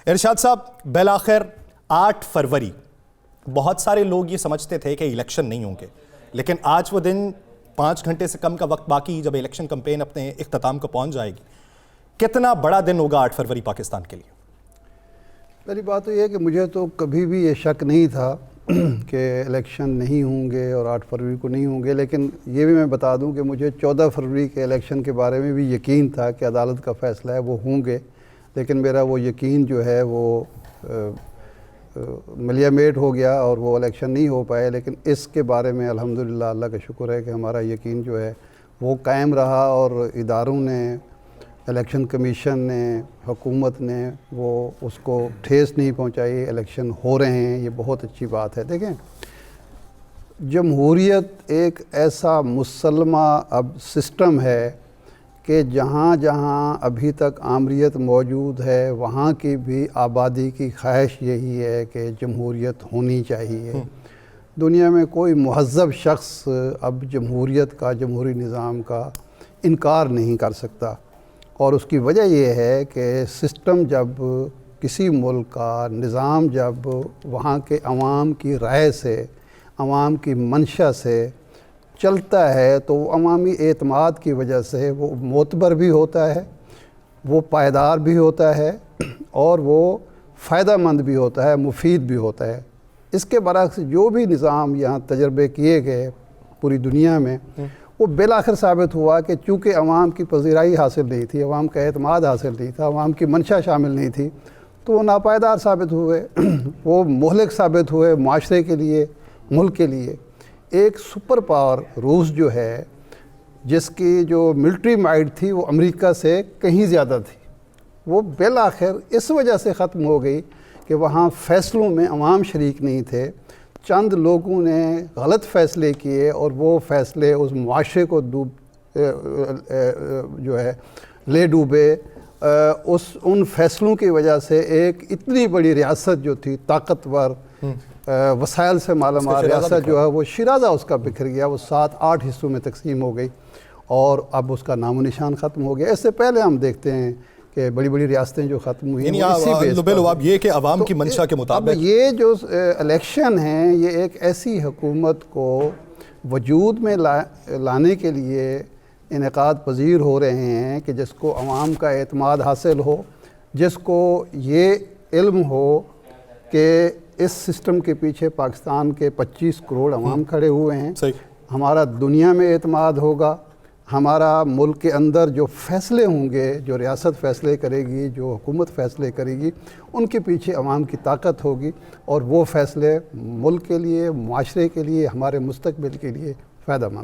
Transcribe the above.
ارشاد صاحب، بالآخر 8 فروری بہت سارے لوگ یہ سمجھتے تھے کہ الیکشن نہیں ہوں گے، لیکن آج وہ دن 5 گھنٹے سے کم کا وقت باقی، جب الیکشن کمپین اپنے اختتام کو پہنچ جائے گی، کتنا بڑا دن ہوگا 8 فروری پاکستان کے لیے؟ پہلی بات تو یہ ہے کہ مجھے تو کبھی بھی یہ شک نہیں تھا کہ الیکشن نہیں ہوں گے اور 8 فروری کو نہیں ہوں گے، لیکن یہ بھی میں بتا دوں کہ مجھے 14 فروری کے الیکشن کے بارے میں بھی یقین تھا کہ عدالت کا فیصلہ ہے وہ ہوں گے، لیکن میرا وہ یقین جو ہے وہ ملیا میٹ ہو گیا اور وہ الیکشن نہیں ہو پائے۔ لیکن اس کے بارے میں الحمدللہ اللہ کا شکر ہے کہ ہمارا یقین جو ہے وہ قائم رہا، اور اداروں نے، الیکشن کمیشن نے، حکومت نے وہ اس کو ٹھیس نہیں پہنچائی۔ الیکشن ہو رہے ہیں، یہ بہت اچھی بات ہے۔ دیکھیں، جمہوریت ایک ایسا مسلمہ اب سسٹم ہے کہ جہاں جہاں ابھی تک آمریت موجود ہے وہاں کی بھی آبادی کی خواہش یہی ہے کہ جمہوریت ہونی چاہیے۔ دنیا میں کوئی مہذب شخص اب جمہوریت کا، جمہوری نظام کا انکار نہیں کر سکتا، اور اس کی وجہ یہ ہے کہ سسٹم جب کسی ملک کا نظام جب وہاں کے عوام کی رائے سے، عوام کی منشا سے چلتا ہے تو وہ عوامی اعتماد کی وجہ سے وہ معتبر بھی ہوتا ہے، وہ پائیدار بھی ہوتا ہے، اور وہ فائدہ مند بھی ہوتا ہے، مفید بھی ہوتا ہے۔ اس کے برعکس جو بھی نظام یہاں تجربے کیے گئے پوری دنیا میں، وہ بالآخر ثابت ہوا کہ چونکہ عوام کی پذیرائی حاصل نہیں تھی، عوام کا اعتماد حاصل نہیں تھا، عوام کی منشا شامل نہیں تھی، تو وہ ناپائیدار ثابت ہوئے، وہ مہلک ثابت ہوئے معاشرے کے لیے، ملک کے لیے۔ ایک سپر پاور روس جو ہے، جس کی جو ملٹری مائٹ تھی وہ امریکہ سے کہیں زیادہ تھی، وہ بالآخر اس وجہ سے ختم ہو گئی کہ وہاں فیصلوں میں عوام شریک نہیں تھے، چند لوگوں نے غلط فیصلے کیے، اور وہ فیصلے اس معاشرے کو جو ہے لے ڈوبے۔ ان فیصلوں کی وجہ سے ایک اتنی بڑی ریاست جو تھی، طاقتور، وسائل سے مالا مال ریاست جو ہے، وہ شیرازہ اس کا بکھر گیا، وہ 7-8 حصوں میں تقسیم ہو گئی، اور اب اس کا نام و نشان ختم ہو گیا۔ اس سے پہلے ہم دیکھتے ہیں کہ بڑی بڑی ریاستیں جو ختم ہوئی ہیں، اب یہ کہ عوام کی منشا کے مطابق اب یہ جو الیکشن ہیں، یہ ایک ایسی حکومت کو وجود میں لانے کے لیے انعقاد پذیر ہو رہے ہیں کہ جس کو عوام کا اعتماد حاصل ہو، جس کو یہ علم ہو کہ اس سسٹم کے پیچھے پاکستان کے 25 کروڑ عوام کھڑے ہوئے ہیں، ہمارا دنیا میں اعتماد ہوگا، ہمارا ملک کے اندر جو فیصلے ہوں گے، جو ریاست فیصلے کرے گی، جو حکومت فیصلے کرے گی، ان کے پیچھے عوام کی طاقت ہوگی، اور وہ فیصلے ملک کے لیے، معاشرے کے لیے، ہمارے مستقبل کے لیے فائدہ مند